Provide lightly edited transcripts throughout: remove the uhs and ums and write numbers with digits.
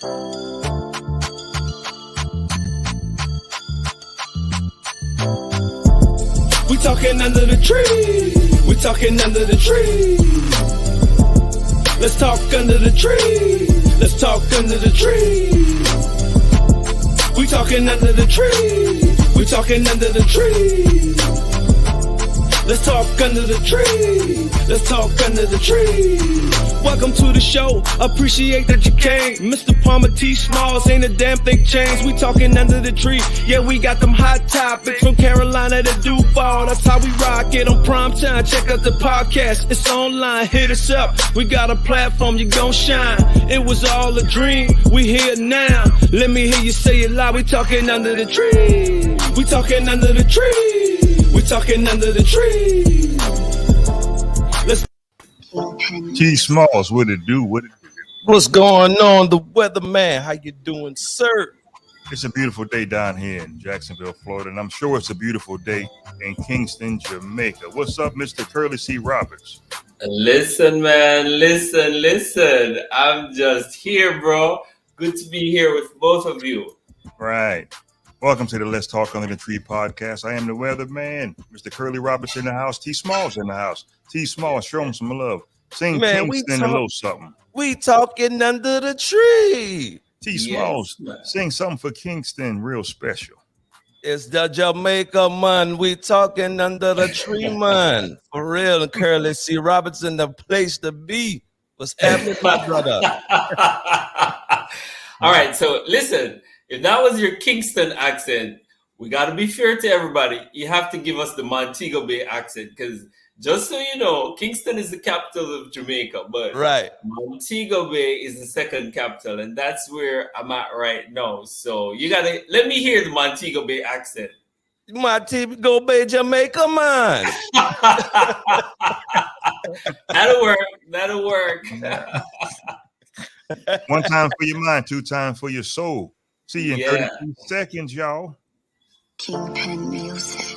We talking under the tree. We talking under the tree. Let's talk under the tree. Let's talk under the tree. We talking under the tree. We talking under the tree. Let's talk under the tree. Let's talk under the tree. Welcome to the show. Appreciate that you came. Mr. Palmer T. Smalls, ain't a damn thing changed. We talking under the tree. Yeah, we got them hot topics from Carolina to Duval. That's how we rock it on prime time. Check out the podcast. It's online. Hit us up. We got a platform. You gon' shine. It was all a dream. We here now. Let me hear you say it loud. We talking under the tree. We talking under the tree. We talking under the tree. Let's T. Smalls, what it do? What it do? What's going on, the weatherman? How you doing, sir? It's a beautiful day down here in Jacksonville, Florida, and I'm sure it's a beautiful day in Kingston, Jamaica. What's up, Mr. Curly C. Roberts? Listen, man, listen. I'm just here, bro. Good to be here with both of you. Right. Welcome to the Let's Talk Under the Tree podcast. I am the weatherman, Mr. Curly Roberts in the house. T. Smalls in the house. T. Smalls, show him some love. Sing Man, Kingston a little something. We talking under the tree. T. Smalls, Yes, sing something for Kingston real special. It's the Jamaica man. We talking under the tree, man. For real. And Curly C. Robertson, the place to be. What's happening, my brother? All right, so listen, if that was your Kingston accent, we got to be fair to everybody. You have to give us the Montego Bay accent because just so you know, Kingston is the capital of Jamaica, but Right. Montego Bay is the second capital, and that's where I'm at right now. So you got to let me hear the Montego Bay accent. Montego Bay, Jamaica, man. That'll work. One time for your mind, two times for your soul. See you in 32 seconds, y'all. Kingpin Music.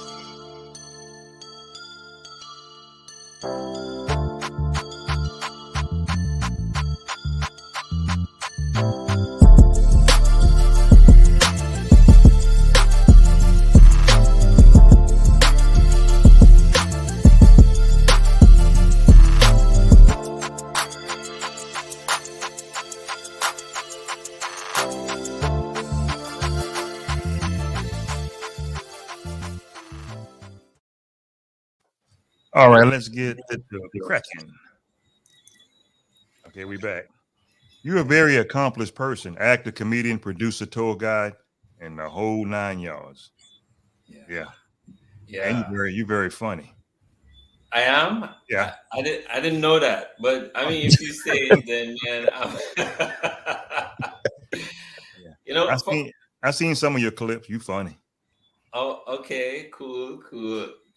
All right, let's get the cracking. Okay, we back. You're a very accomplished person, actor, comedian, producer, tour guide, and the whole 9 yards. Yeah. And you're very funny. I am. Yeah. I didn't know that, but I mean, if you say it, then man, you know. I seen some of your clips. You funny. Oh, okay, cool.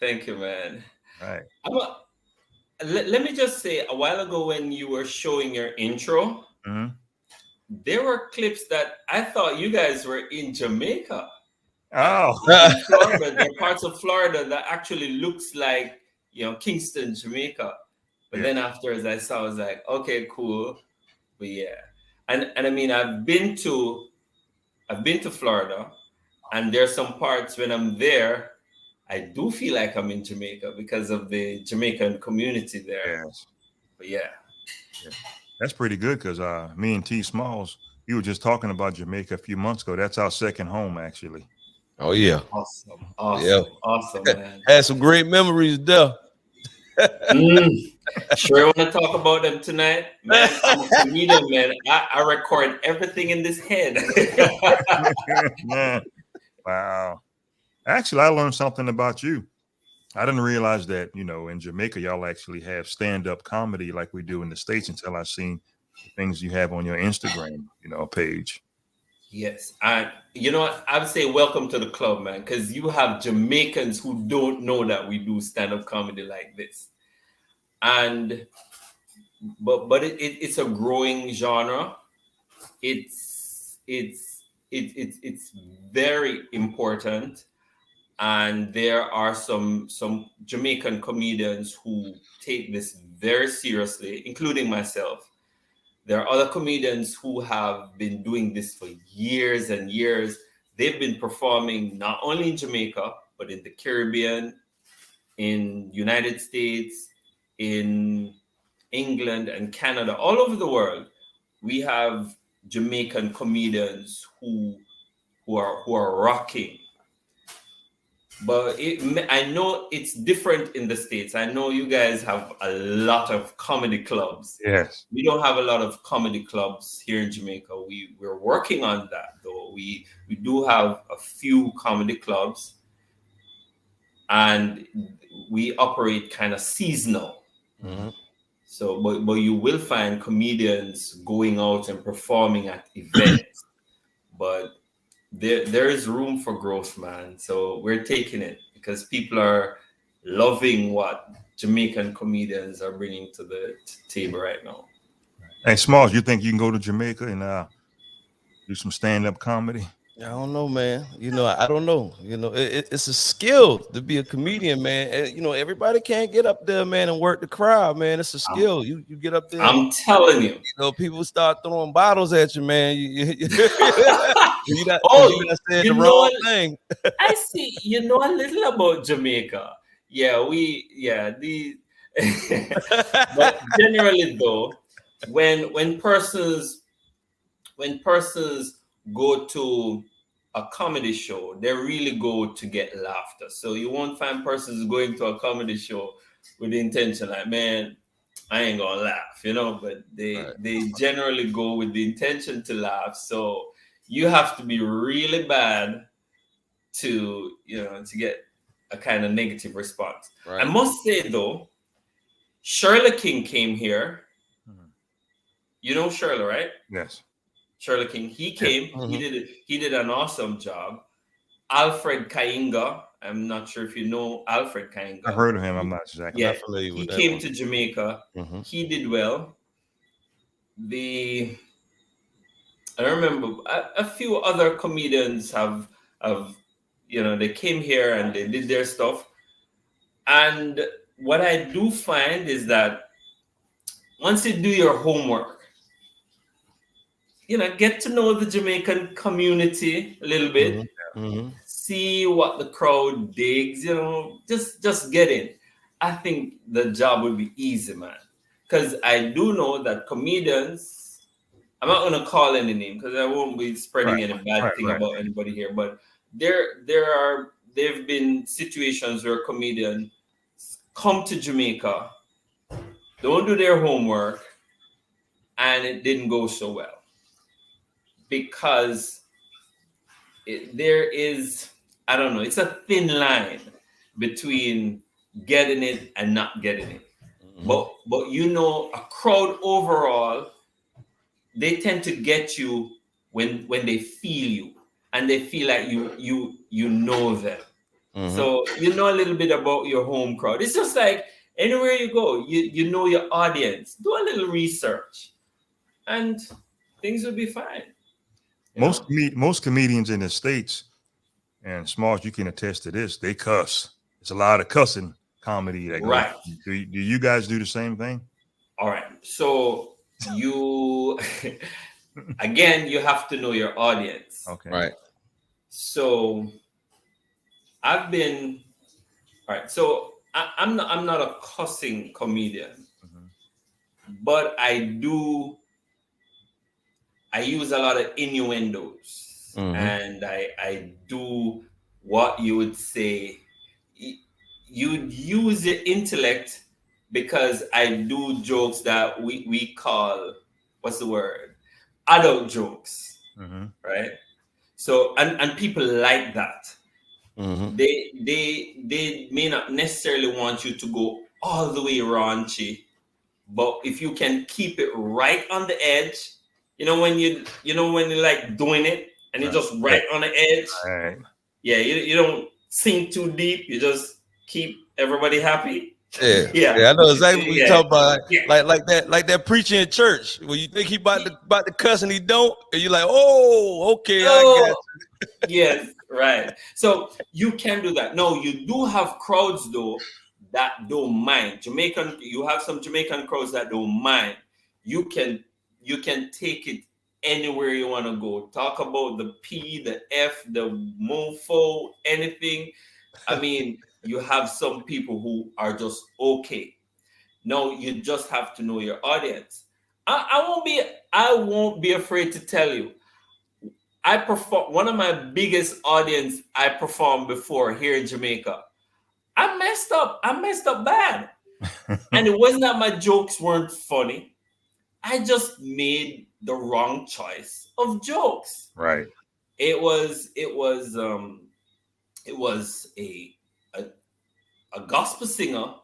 Thank you, man. Right. Let me just say, a while ago when you were showing your intro, there were clips that I thought you guys were in Jamaica. Oh, In Florida, there are parts of Florida that actually looks like, Kingston, Jamaica. But then afterwards I saw, I was like, okay, cool. But yeah. And I mean, I've been to Florida, and there's some parts when I'm there, I do feel like I'm in Jamaica because of the Jamaican community there. yes. But yeah. That's pretty good because me and T. Smalls, we were just talking about Jamaica a few months ago. That's our second home, actually. Oh, yeah. Awesome, man. Had some great memories there. Sure you want to talk about them tonight? Man, I'm a comedian, man. I record everything in this head. Wow. Actually, I learned something about you. I didn't realize that, in Jamaica, y'all actually have stand-up comedy like we do in the States until I seen the things you have on your Instagram, page. Yes. And you know what? I would say welcome to the club, man, because you have Jamaicans who don't know that we do stand-up comedy like this. And but it's a growing genre. It's very important. And there are some Jamaican comedians who take this very seriously, including myself. There are other comedians who have been doing this for years and years. They've been performing not only in Jamaica, but in the Caribbean, in United States, in England and Canada, all over the world. We have Jamaican comedians who are rocking. But I know it's different in the States. I know you guys have a lot of comedy clubs. Yes. We don't have a lot of comedy clubs here in Jamaica. We're working on that, though. We do have a few comedy clubs, and we operate kind of seasonal. Mhm. So, but you will find comedians going out and performing at events. But there is room for growth, man. So we're taking it because people are loving what Jamaican comedians are bringing to the table right now. Hey, Smalls, you think you can go to Jamaica and do some stand-up comedy? I don't know, man. I don't know. It's a skill to be a comedian, man. Everybody can't get up there, man, and work the crowd, man. It's a skill. You get up there. I'm telling you. People start throwing bottles at you, man. You said the wrong thing. I see. You know a little about Jamaica. But generally, though, when persons go to a comedy show, they really go to get laughter. So you won't find persons going to a comedy show with the intention like, man, I ain't gonna laugh, but they generally go with the intention to laugh. So you have to be really bad to get a kind of negative response. Right. I must say though, Shirley King came here. You know Shirley, right? Yes. Shirley King, he came. Mm-hmm. He did an awesome job. Alfred Kainga, I'm not sure if you know Alfred Kainga. I heard of him. I'm not exactly. Yeah, familiar with he that came one. to Jamaica. Mm-hmm. He did well. I remember a few other comedians have they came here and they did their stuff. And what I do find is that once you do your homework, get to know the Jamaican community a little bit, Mm-hmm. see what the crowd digs, just get in. I think the job will be easy, man. Because I do know that comedians, I'm not going to call any name because I won't be spreading any bad thing about anybody here, but there've been situations where comedians come to Jamaica, don't do their homework, and it didn't go so well. Because there is, I don't know, it's a thin line between getting it and not getting it. Mm-hmm. But a crowd overall, they tend to get you when they feel you and they feel like you know them. Mm-hmm. So you know a little bit about your home crowd. It's just like anywhere you go, you know your audience. Do a little research and things will be fine. Most comedians in the States, and Smalls, you can attest to this, they cuss. It's a lot of cussing comedy. Right. Do you guys do the same thing? All right. So you, again, you have to know your audience. Okay. Right. So all right. So I'm not a cussing comedian, but I use a lot of innuendos, and I do what you would say. You'd use your intellect because I do jokes that we call, what's the word? Adult jokes, right? So and people like that. Mm-hmm. They may not necessarily want you to go all the way raunchy, but if you can keep it right on the edge. When you like doing it and you're just right on the edge. Right. Yeah, you don't sink too deep. You just keep everybody happy. Yeah. I know exactly what you're talking about. Like that preacher in church where you think he about to cuss and he don't, and you're like, oh, okay, I got you. Yes, right. So you can do that. No, you do have crowds though that don't mind. You have some Jamaican crowds that don't mind. You can you can take it anywhere you want to go. Talk about the P, the F, the mofo, anything. I mean, you have some people who are just okay. No, you just have to know your audience. I won't be afraid to tell you. I perform one of my biggest audience I performed before here in Jamaica. I messed up bad. And it wasn't that my jokes weren't funny. I just made the wrong choice of jokes. Right. It was a gospel singer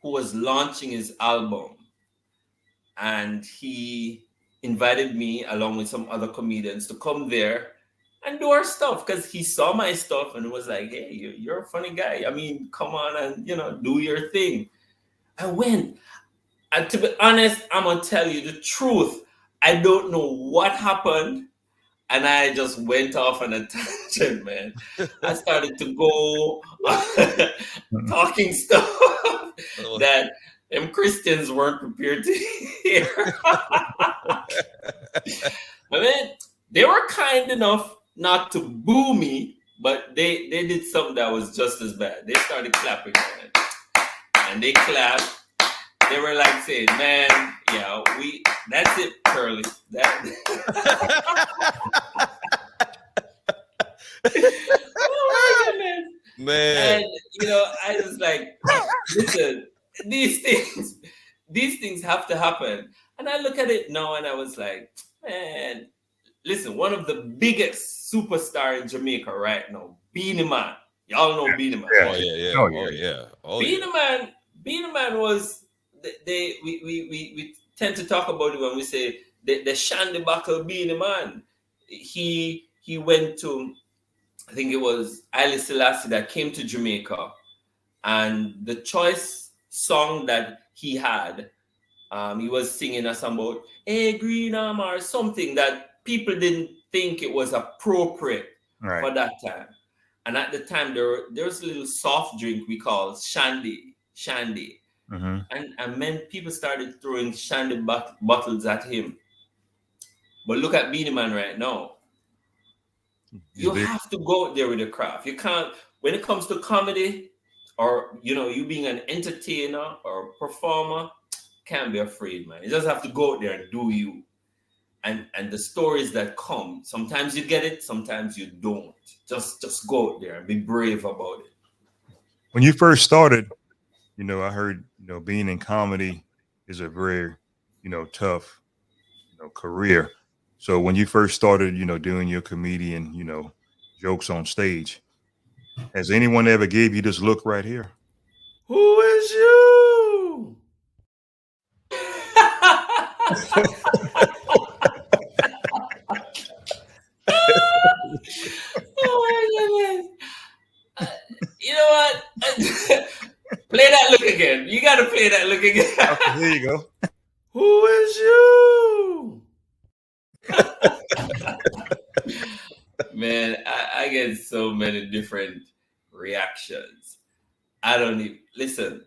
who was launching his album, and he invited me along with some other comedians to come there and do our stuff because he saw my stuff and was like, hey, you're a funny guy. I mean, come on and do your thing. I went. And to be honest, I'm gonna tell you the truth. I don't know what happened. And I just went off on a tangent, man. I started to go talking stuff that them Christians weren't prepared to hear. I mean, they were kind enough not to boo me, but they did something that was just as bad. They started clapping, man. And they clapped. They were like saying, man, yeah, that's it, Curly. Oh my goodness. Man. And I was like, listen, these things have to happen. And I look at it now and I was like, man, listen, one of the biggest superstar in Jamaica right now, Beenie Man. Y'all know Beenie Man. Oh yeah. Beenie Man was we tend to talk about it when we say the Shandy Buckle Beenie Man. He went to, I think it was Haile Selassie that came to Jamaica, and the choice song that he had, he was singing a song about "Hey Green Arm" or something that people didn't think it was appropriate for that time. And at the time, there was a little soft drink we called Shandy. Mm-hmm. And then people started throwing Shandy bottles at him. But look at Beenie Man right now. You have to go out there with the craft. You can't, when it comes to comedy or, you being an entertainer or performer, can't be afraid, man. You just have to go out there and do you. And the stories that come, sometimes you get it, sometimes you don't. Just go out there and be brave about it. When you first started, I heard, being in comedy is a very, tough, career. So when you first started, doing your comedian, jokes on stage, has anyone ever gave you this look right here? Who is you? Oh my goodness. You know what? Play that look again. You got to play that look again. Okay, here you go. Who is you? Man, I get so many different reactions. I don't even listen.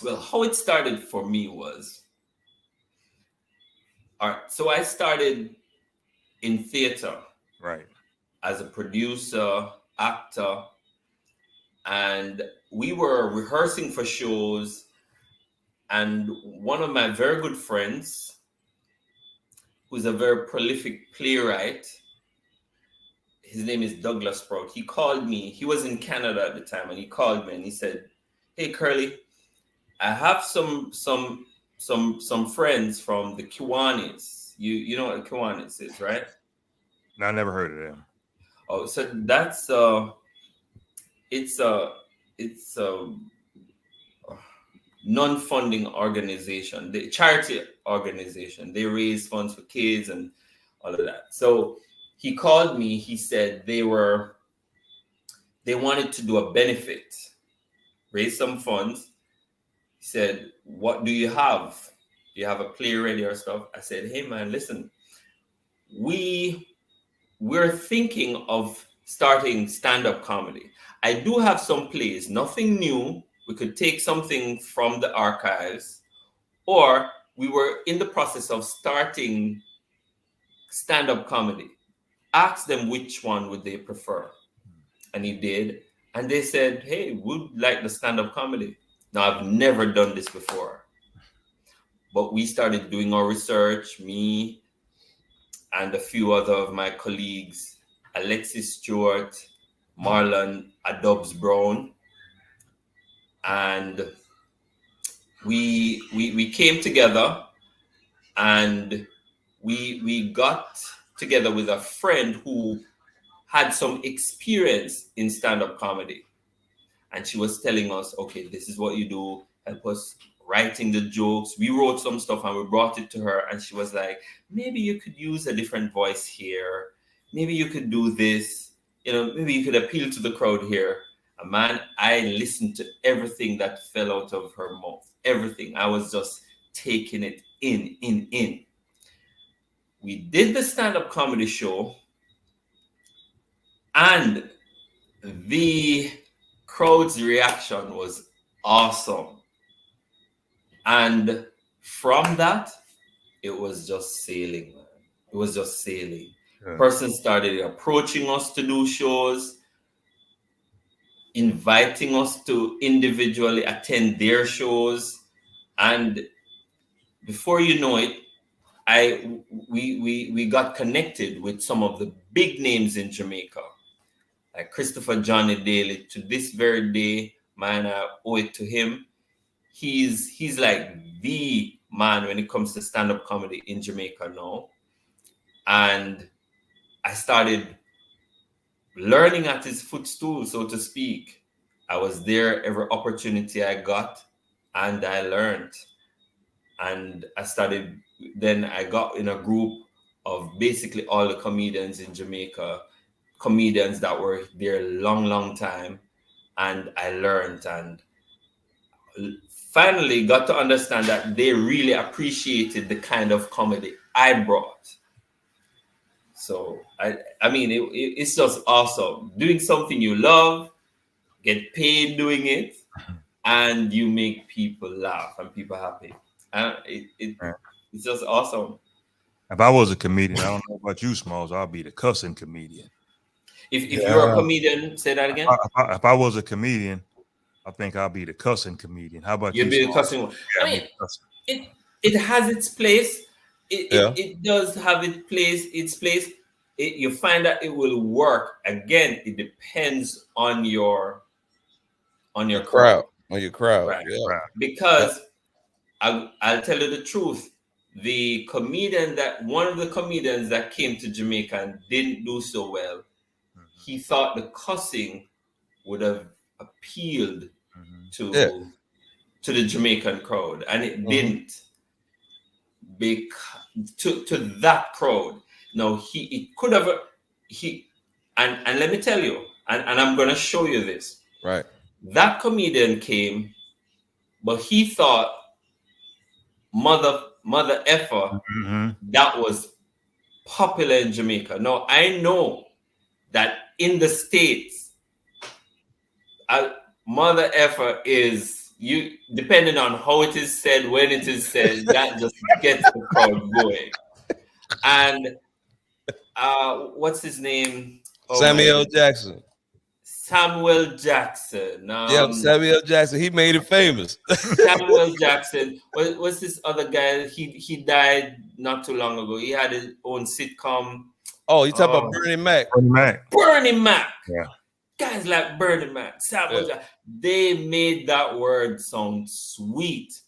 Well, how it started for me was, all right, so I started in theater. Right. As a producer, actor, and we were rehearsing for shows, and one of my very good friends, who's a very prolific playwright, his name is Douglas Sprout. He called me. He was in Canada at the time, and he called me and he said, "Hey, Curly, I have some friends from the Kiwanis. You know what the Kiwanis is, right?" No, I never heard of them. Oh, so that's it's a non-funding organization, the charity organization. They raise funds for kids and all of that. So he called me. He said they wanted to do a benefit, raise some funds. He said, "What do you have? Do you have a play ready or stuff?" I said, "Hey man, listen, we're thinking of starting stand-up comedy. I do have some plays, nothing new. We could take something from the archives, or we were in the process of starting stand-up comedy. Asked them which one would they prefer, and he did, and they said, "Hey, we'd like the stand-up comedy." Now, I've never done this before, but we started doing our research, me and a few other of my colleagues, Alexis Stewart, Marlon Adobs Brown, and we came together, and we got together with a friend who had some experience in stand-up comedy, and she was telling us, okay, this is what you do, help us writing the jokes. We wrote some stuff and we brought it to her, and she was like, maybe you could use a different voice here, maybe you could do this, maybe you could appeal to the crowd here. And man, I listened to everything that fell out of her mouth, everything. I was just taking it in. We did the stand-up comedy show, and the crowd's reaction was awesome. And from that, it was just sailing, man. It was just sailing. Yeah. Persons started approaching us to do shows, inviting us to individually attend their shows. And before you know it, we got connected with some of the big names in Jamaica, like Christopher Johnny Daly. To this very day, man, I owe it to him. He's like the man when it comes to stand-up comedy in Jamaica now. And I started learning at his footstool, so to speak. I was there every opportunity I got, and I learned. And then I got in a group of basically all the comedians in Jamaica, comedians that were there a long time, and I learned and finally got to understand that they really appreciated the kind of comedy I brought. So I mean, it's just awesome. Doing something you love, get paid doing it, and you make people laugh and people happy. And it's just awesome. If I was a comedian, I don't know about you, Smalls, I'll be the cussing comedian. If you're a comedian, say that again. If I was a comedian, I think I'll be the cussing comedian. How about you? You'd be the cussing one. Yeah, I mean, it has its place. It does have its place. You find that it will work. Again, it depends on your crowd. On your crowd. Right. Yeah. Because I'll tell you the truth. One of the comedians that came to Jamaica and didn't do so well, he thought the cussing would have appealed to the Jamaican crowd, and it didn't. To that crowd. No, it could have and let me tell you, and I'm gonna show you this. Right. That comedian came, but he thought mother effer that was popular in Jamaica. No, I know that in the States, mother effer is, you depending on how it is said, when it is said, that just gets the crowd going. And what's his name? Samuel Jackson. Samuel Jackson. Samuel Jackson. He made it famous. Samuel Jackson. What's this other guy? He died not too long ago. He had his own sitcom. Oh, you talking about Bernie Mac? Bernie Mac. Yeah. Guys like Bernie Mac, Samuel Jackson, they made that word sound sweet.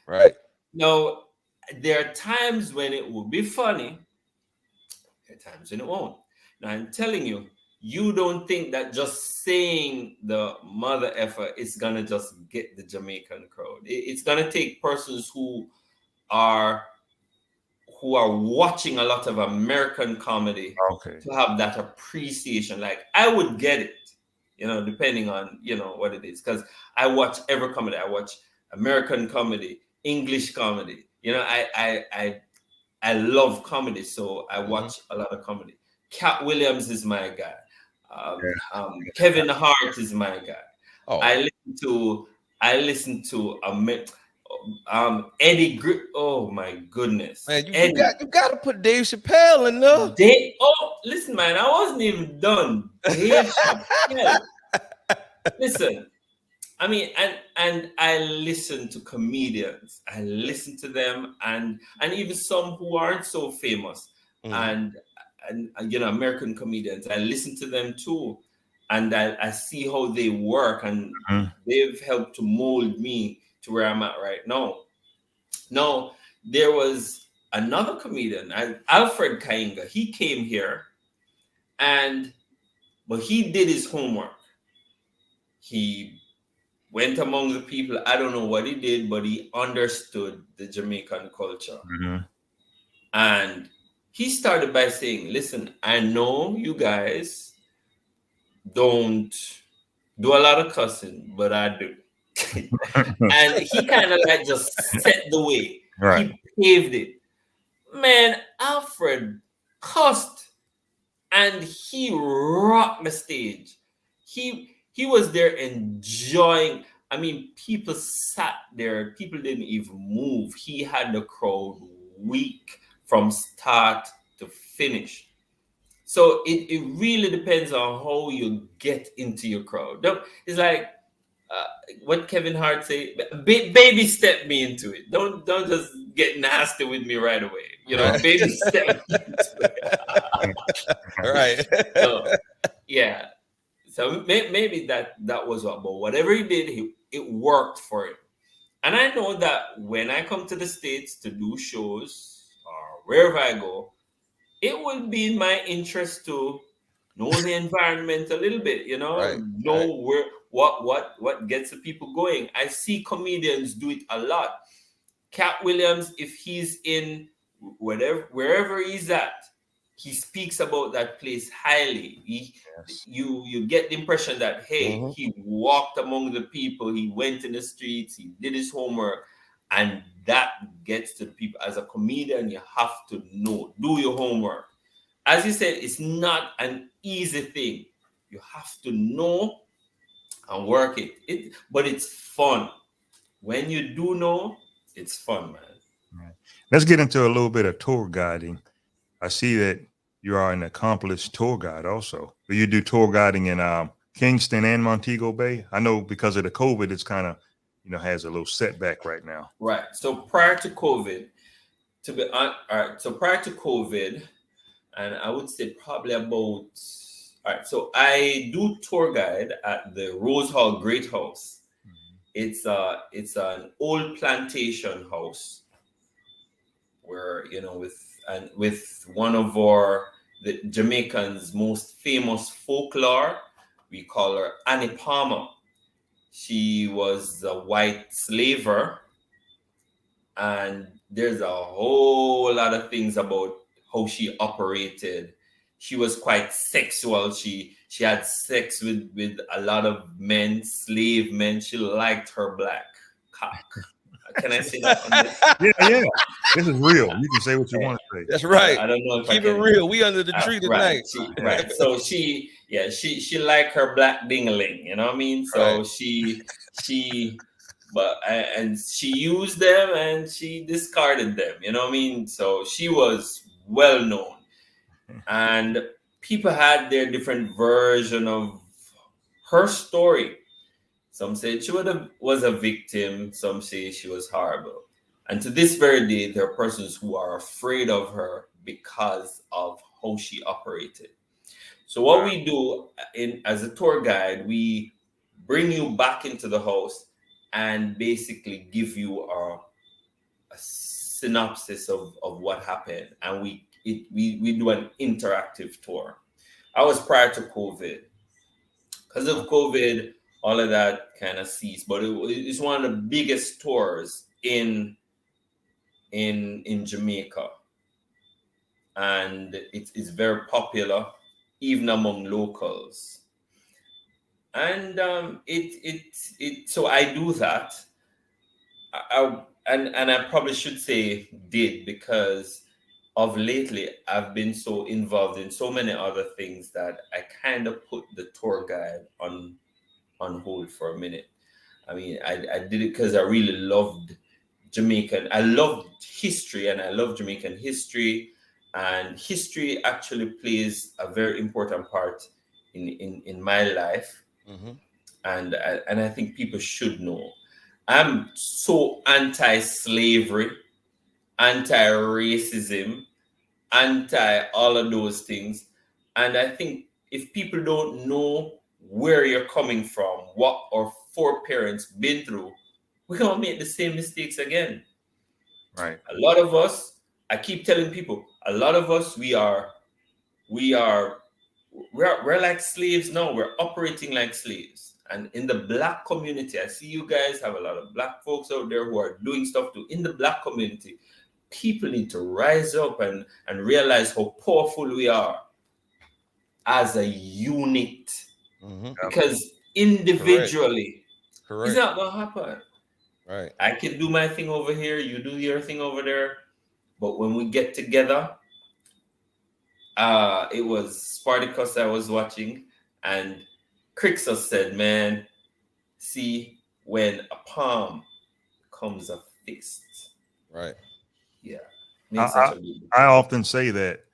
Right. Now, there are times when it will be funny. There are times when it won't. Now, I'm telling you, you don't think that just saying the mother effer is gonna just get the Jamaican crowd. It's gonna take persons who are watching a lot of American comedy to have that appreciation. Like, I would get it, depending on what it is, because I watch every comedy. I watch American comedy, English comedy. I love comedy, so I watch a lot of comedy. Cat Williams is my guy. Kevin Hart is my guy. I listen to Oh my goodness, Man, you Eddie. got to put Dave Chappelle in there. Listen, man, I wasn't even done. Dave Chappelle. Listen, I mean, and I listen to comedians. I listen to them, and even some who aren't so famous, and you know, American comedians. I listen to them too, and I see how they work, and they've helped to mold me to where I'm at right now. Now, there was another comedian, Alfred Kainga. He came here, but he did his homework. He went among the people. I don't know what he did, but he understood the Jamaican culture. And he started by saying, listen, I know you guys don't do a lot of cussing, but I do. And he kind of like just set the way. Right. He paved it. Man, Alfred cussed and he rocked the stage. He was there enjoying. I mean, people sat there. People didn't even move. He had the crowd weak from start to finish. So it really depends on how you get into your crowd. It's like what Kevin Hart say, baby step me into it. Don't just get nasty with me right away. You know, baby step me into it. Right. So, yeah. So maybe that was what, but whatever he did, it worked for him. And I know that when I come to the States to do shows or wherever I go, it will be in my interest to know the environment a little bit, you know, where what gets the people going. I see comedians do it a lot. Cat Williams, if he's in wherever he's at, he speaks about that place highly. You get the impression that he walked among the people, he went in the streets, he did his homework, and that gets to the people. As a comedian, you have to know, do your homework. As you said, it's not an easy thing. You have to know and work it. But it's fun. When you do know, it's fun, man. Right. Let's get into a little bit of tour guiding. I see that you are an accomplished tour guide also. Do you do tour guiding in Kingston and Montego Bay? I know because of the COVID, it's kind of, has a little setback right now. Right. So prior to COVID, and I would say probably about, all right, so I do tour guide at the Rose Hall Great House. It's an old plantation house where, with one of the Jamaicans' most famous folklore, we call her Annie Palmer. She was a white slaver, and there's a whole lot of things about how she operated. She was quite sexual. She had sex with a lot of men, slave men. She liked her black cock. Can I say that on this? Yeah. This is real. You can say what you want to say. That's right. I don't know if Keep it real. We under the tree tonight. Right. So she liked her black ding-a-ling, you know what I mean? So she used them and she discarded them, you know what I mean? So she was well known. And people had their different version of her story. Some say she was a victim. Some say she was horrible. And to this very day, there are persons who are afraid of her because of how she operated. So what we do as a tour guide, we bring you back into the house and basically give you a synopsis of what happened. And we do an interactive tour. I was prior to COVID. Because of COVID, all of that kind of ceased. But it's one of the biggest tours in Jamaica. And it's very popular, even among locals. And so I do that. And I probably should say did, because of lately I've been so involved in so many other things that I kind of put the tour guide on hold for a minute. I mean, I did it because I really loved Jamaican. I love history, and I love Jamaican history. And history actually plays a very important part in my life. Mm-hmm. And I think people should know. I'm so anti-slavery, anti-racism, anti all of those things. And I think if people don't know where you're coming from, what our foreparents been through, we're gonna make the same mistakes again. Right. A lot of us, I keep telling people, a lot of us, we're like slaves now. We're operating like slaves. And in the black community, I see you guys have a lot of black folks out there who are doing stuff too. In the black community, people need to rise up and realize how powerful we are as a unit. Mm-hmm. Because individually, Correct. it's not gonna happen. Right. I can do my thing over here, you do your thing over there. But when we get together, it was Spartacus I was watching, and Crixus said, man, see, when a palm comes a fist. Right. Yeah. Makes such a big I often say that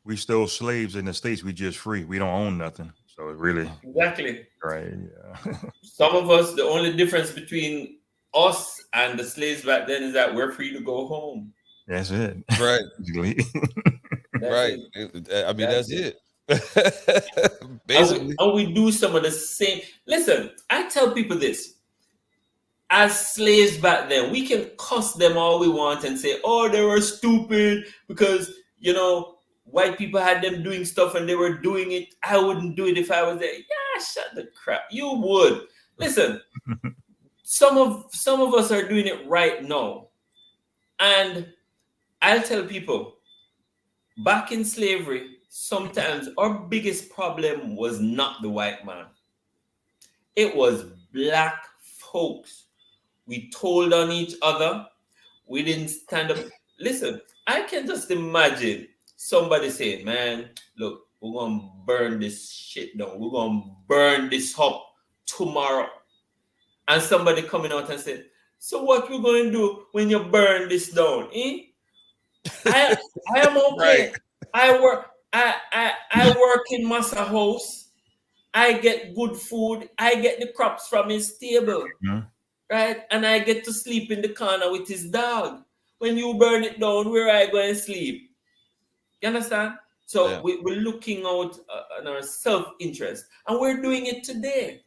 we still slaves in the States. We just free. We don't own nothing. So it really, Exactly. right. Yeah. Some of us, the only difference between us and the slaves back then is that we're free to go home. That's it. Right. That's Right. it. I mean, that's it. Basically. And we do some of the same. Listen, I tell people this. As slaves back then, we can cuss them all we want and say, oh, they were stupid because, you know, white people had them doing stuff and they were doing it. I wouldn't do it if I was there. Yeah, shut the crap. You would. Listen, some of us are doing it right now. And I'll tell people, back in slavery, sometimes our biggest problem was not the white man. It was black folks. We told on each other. We didn't stand up. Listen, I can just imagine somebody saying, man, look, we're going to burn this shit down. We're going to burn this up tomorrow. And somebody coming out and said, so what we're going to do when you burn this down? Eh? I am okay. Right. I work in Massa House. I get good food. I get the crops from his table. Mm-hmm. Right? And I get to sleep in the corner with his dog. When you burn it down, where I go and sleep? You understand? So yeah. We're looking out on our self-interest. And we're doing it today.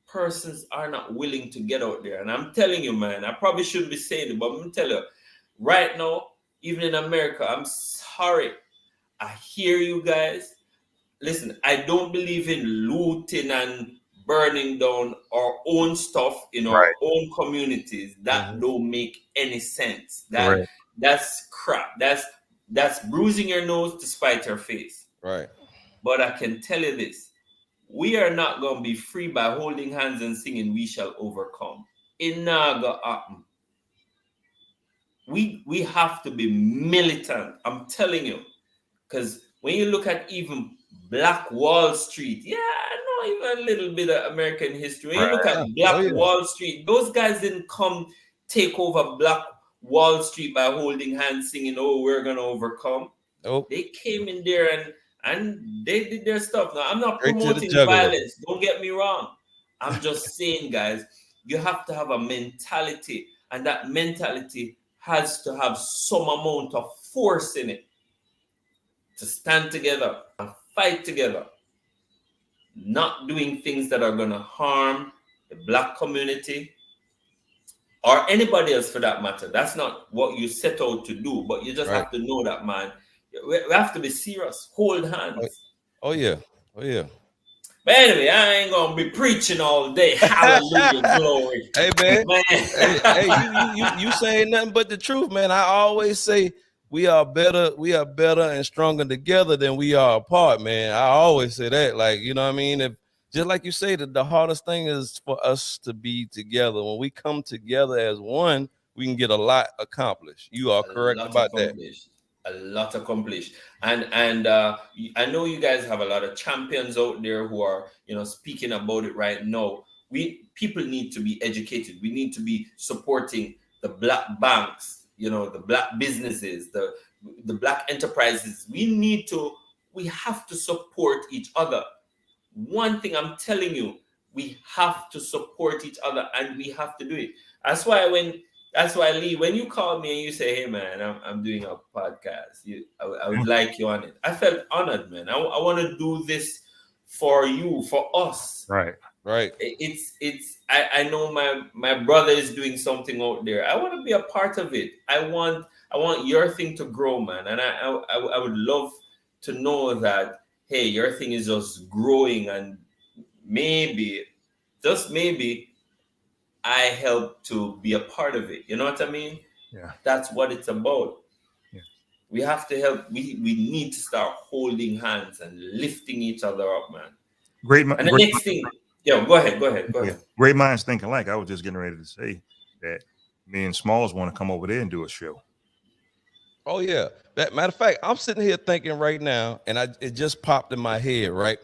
Persons are not willing to get out there. And I'm telling you, man, I probably shouldn't be saying it, but I'm going to tell you, right now, even in America, I'm sorry. I hear you guys. Listen, I don't believe in looting and burning down our own stuff in our own communities. That don't make any sense. That's crap. That's bruising your nose to spite your face. Right. But I can tell you this. We are not going to be free by holding hands and singing "We Shall Overcome." It not going to happen. We have to be militant. I'm telling you. Because when you look at even Black Wall Street, yeah, I know even a little bit of American history. When you look at Black Wall Street, those guys didn't come take over Black Wall Street by holding hands singing, oh, we're going to overcome. Nope. They came in there and they did their stuff. Now, I'm not promoting violence. Don't get me wrong. I'm just saying, guys, you have to have a mentality. And that mentality has to have some amount of force in it to stand together and fight together. Not doing things that are going to harm the Black community or anybody else for that matter. That's not what you set out to do, but you just have to know that, man. We have to be serious. Hold hands. Oh, yeah. Oh, yeah. But anyway, I ain't going to be preaching all day. Hallelujah, glory. Hey, man. You saying nothing but the truth, man. I always say we are better and stronger together than we are apart, man. I always say that. Like, you know what I mean? If just like you say, that the hardest thing is for us to be together. When we come together as one, we can get a lot accomplished. You are correct about that. A lot accomplished. And I know you guys have a lot of champions out there who are, speaking about it right now. People need to be educated. We need to be supporting the black banks, you know, the black businesses, the black enterprises. We have to support each other. One thing I'm telling you, we have to support each other, and we have to do it. That's why Lee, when you call me and you say, "Hey man, I'm doing a podcast, I would like you on it," I felt honored, man. I want to do this for you, for us. Right. I know my brother is doing something out there. I want to be a part of it. I want your thing to grow, man. And I would love to know that, hey, your thing is just growing, and maybe, just maybe, I help to be a part of it. You know what I mean? Yeah. That's what it's about. Yeah. We have to help. We need to start holding hands and lifting each other up, man. And the next thing, go ahead. Great minds think alike. I was just getting ready to say that me and Smalls want to come over there and do a show. Oh yeah. Matter of fact, I'm sitting here thinking right now, and it just popped in my head, right?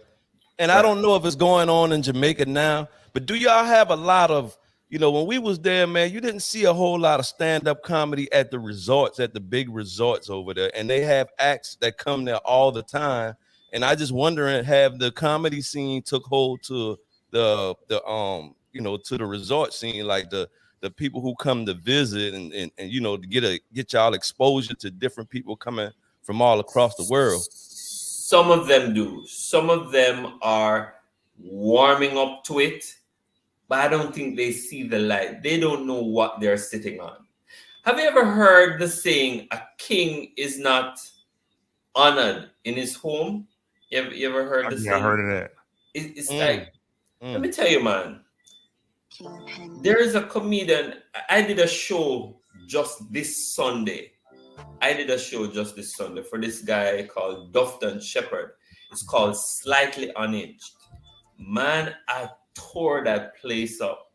And I don't know if it's going on in Jamaica now, but do y'all have a lot of, you know, when we was there, man, you didn't see a whole lot of stand-up comedy at the resorts, at the big resorts over there, and they have acts that come there all the time. And I just wondering, have the comedy scene took hold to the to the resort scene, like the people who come to visit and you know, to get y'all exposure to different people coming from all across the world? Some of them do. Some of them are warming up to it, but I don't think they see the light. They don't know what they're sitting on. Have you ever heard the saying, a king is not honored in his home? You ever heard the saying? I heard of that. It's like, let me tell you, man. There is a comedian. I did a show just this Sunday. For this guy called Dufton Shepherd. It's called Slightly Unhinged. Man, I tore that place up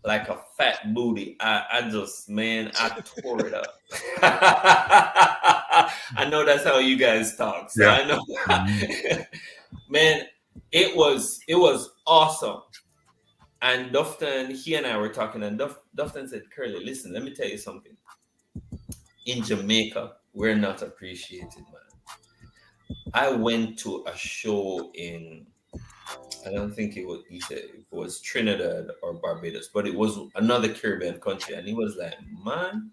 like a fat booty. I tore it up. I know that's how you guys talk. So yeah. I know. Man, it was awesome. And Dufton, he and I were talking, and Dufton said, "Curly, listen, let me tell you something. In Jamaica, we're not appreciated, man." I went to a show in, I don't think it was Trinidad or Barbados, but it was another Caribbean country. And he was like, "Man,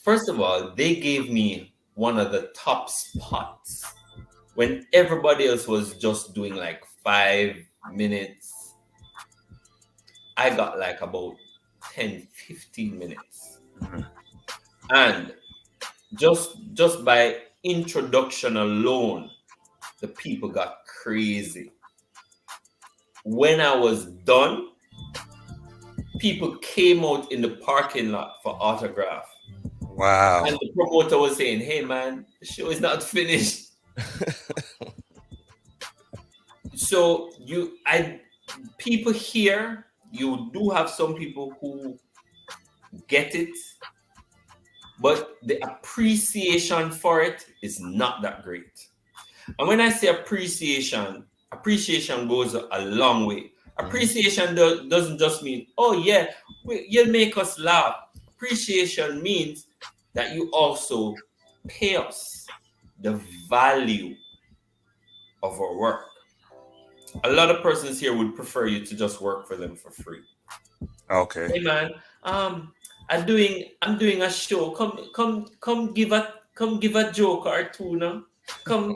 first of all, they gave me one of the top spots when everybody else was just doing like 5 minutes. I got like about 10, 15 minutes. And just by introduction alone, the people got crazy. When I was done, people came out in the parking lot for autograph. Wow. And the promoter was saying, "Hey man, the show is not finished." So people here, you do have some people who get it, but the appreciation for it is not that great. And when I say appreciation goes a long way. Appreciation doesn't just mean, "Oh yeah, you'll make us laugh." Appreciation means that you also pay us the value of our work. A lot of persons here would prefer you to just work for them for free. Okay. "Hey man, I'm doing a show. Come give a joke or two now. Come.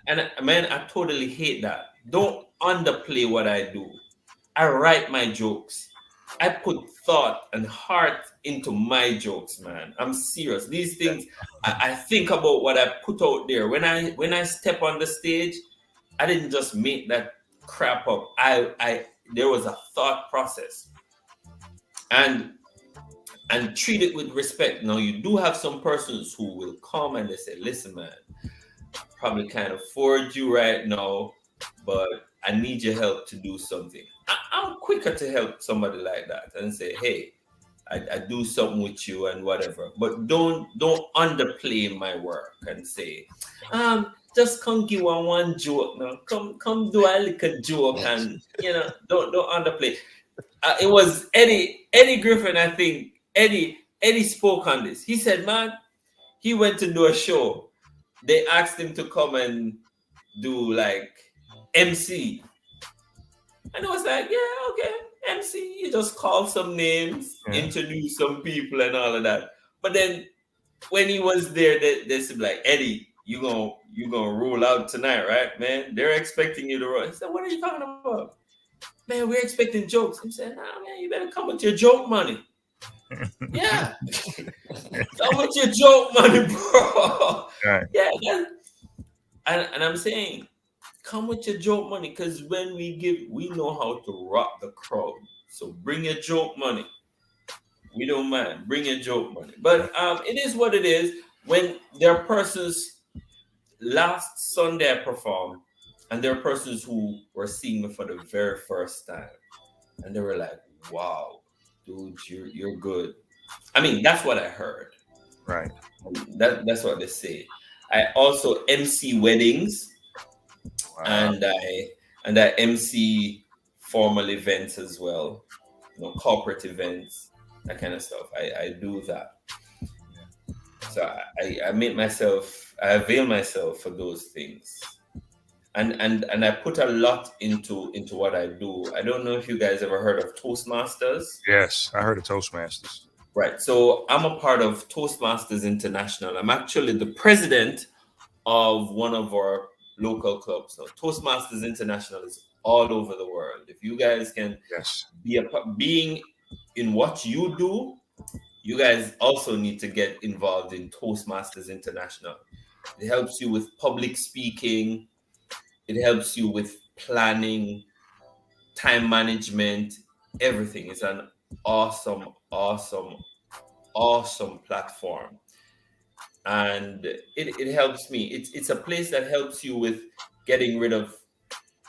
And man, I totally hate that. Don't underplay what I do. I write my jokes. I put thought and heart into my jokes, man. I'm serious. These things, I think about what I put out there. When I step on the stage, I didn't just make that crap up. There was a thought process. And treat it with respect. Now, you do have some persons who will come and they say, "Listen, man, probably can't afford you right now, but I need your help to do something." I'm quicker to help somebody like that and say, "Hey, I do something with you and whatever." But don't underplay my work and say, "Just come give one joke now. Come do a little joke," and don't underplay. it was Eddie Griffin. I think Eddie spoke on this. He said, man, he went to do a show. They asked him to come and do like MC. And I was like, yeah, okay, MC. You just call some names, introduce some people and all of that. But then when he was there, they said like, Eddie, you gonna roll out tonight, right, man? They're expecting you to roll. I said, what are you talking about? Man, we're expecting jokes. He said, nah, man, you better come with your joke money. Yeah. Come with your joke money, bro. Right. Yeah. And I'm saying, come with your joke money, because when we give, we know how to rock the crowd. So bring your joke money. We don't mind. Bring your joke money. But it is what it is. When there are persons, last Sunday I performed, and there are persons who were seeing me for the very first time. And they were like, wow, dude, you're good. I mean, that's what I heard. Right. That's what they say. I also MC weddings. Wow. And I MC formal events as well. Corporate events, that kind of stuff. I do that. So I avail myself for those things. And I put a lot into what I do. I don't know if you guys ever heard of Toastmasters. Yes, I heard of Toastmasters. Right. So I'm a part of Toastmasters International. I'm actually the president of one of our local clubs. So Toastmasters International is all over the world. If you guys can be being in what you do, you guys also need to get involved in Toastmasters International. It helps you with public speaking. It helps you with planning, time management, everything. It's an awesome platform. And it helps me. It's a place that helps you with getting rid of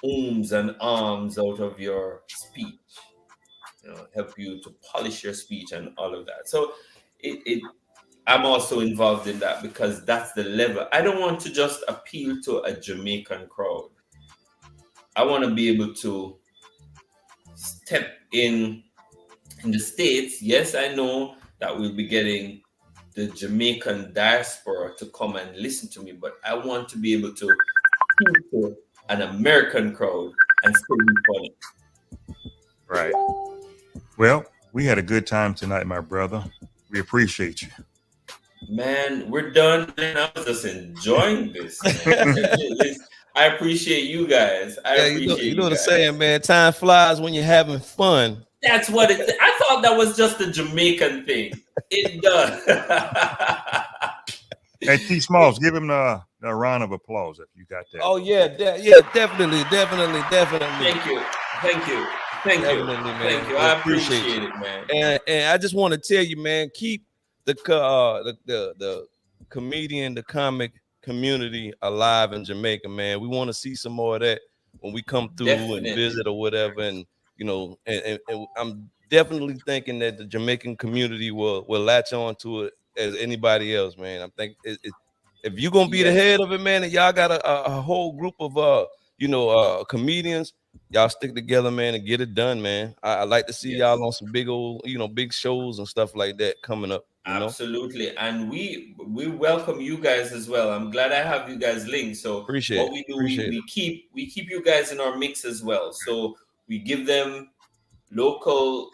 ums and ahs out of your speech. Help you to polish your speech and all of that. So I'm also involved in that because that's the level. I don't want to just appeal to a Jamaican crowd. I want to be able to step in the States. Yes, I know that we'll be getting the Jamaican diaspora to come and listen to me, but I want to be able to speak to an American crowd and still be funny. Right. Well, we had a good time tonight, my brother. We appreciate you. Man, we're done, and I was just enjoying this. I appreciate you guys. You know the saying, man. Time flies when you're having fun. That's what it. I thought that was just a Jamaican thing. It does. Hey, T. Smalls, give him a round of applause if you got that. Oh yeah, definitely. Thank you. Man. Thank you. I appreciate it, man. And I just want to tell you, man, keep the comedian, the comic community alive in Jamaica, man. We want to see some more of that when we come through and visit or whatever. And and I'm definitely thinking that the Jamaican community will latch on to it as anybody else, man. I'm thinking if you're gonna be the head of it, man, and y'all got a whole group of comedians, y'all stick together, man, and get it done, man. I like to see y'all on some big old, big shows and stuff like that coming up. Absolutely. And we welcome you guys as well. I'm glad I have you guys linked. So what we do, we keep you guys in our mix as well. So we give them local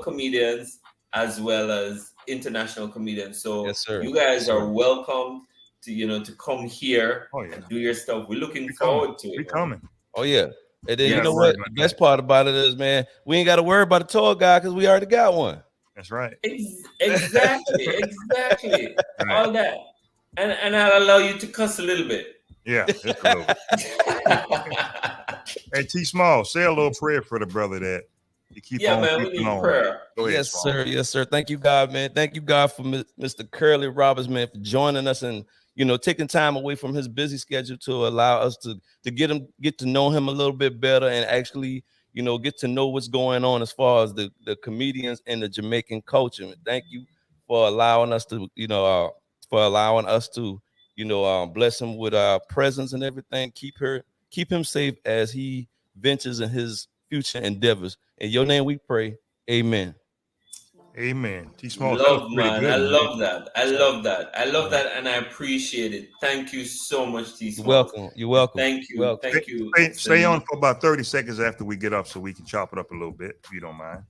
comedians as well as international comedians. So you guys are welcome to come here and do your stuff. We're looking forward to it. We're coming. Oh yeah. And then you know what? The best part about it is, man, we ain't got to worry about a tour guy because we already got one. That's right. Exactly. Right. All that. And I'll allow you to cuss a little bit. Yeah, just a little bit. Hey, T. Small, say a little prayer for the brother that you keep on. Man, we need prayer. Go ahead, yes, sir. Thank you, God, man. Thank you, God, for Mr. Curly Roberts, man, for joining us and taking time away from his busy schedule to allow us to get to know him a little bit better and actually, get to know what's going on as far as the comedians and the Jamaican culture. Thank you for allowing us to, bless him with our presence and everything. Keep him safe as he ventures in his future endeavors. In your name we pray. Amen. Amen. T Smalls, Love, man. good, I love that. I love that. I love that, and I appreciate it. Thank you so much, T. You're welcome. You're welcome. Thank you. You're welcome. Thank you. Stay on for about 30 seconds after we get up so we can chop it up a little bit, if you don't mind.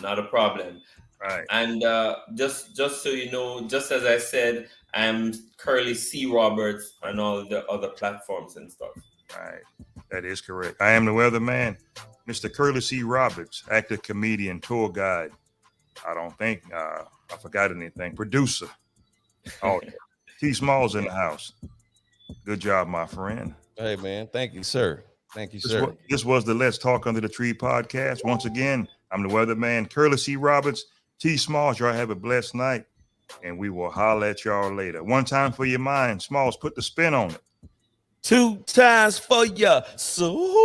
Not a problem. All right. And just so you know, just as I said, I'm Curly C. Roberts on all the other platforms and stuff. All right. That is correct. I am the weatherman, Mr. Curly C. Roberts, actor, comedian, tour guide. I don't think I forgot anything. Producer. Oh, T Smalls in the house. Good job, my friend. Hey, man. Thank you, sir. Thank you, sir. This was the Let's Talk Under the Tree podcast. Once again, I'm the weatherman, Curly C. Roberts, T Smalls. Y'all have a blessed night, and we will holler at y'all later. One time for your mind. Smalls, put the spin on it. 2 times for your soul.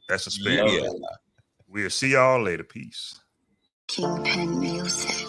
That's a spin. Yeah. We'll see y'all later. Peace. Kingpin Music.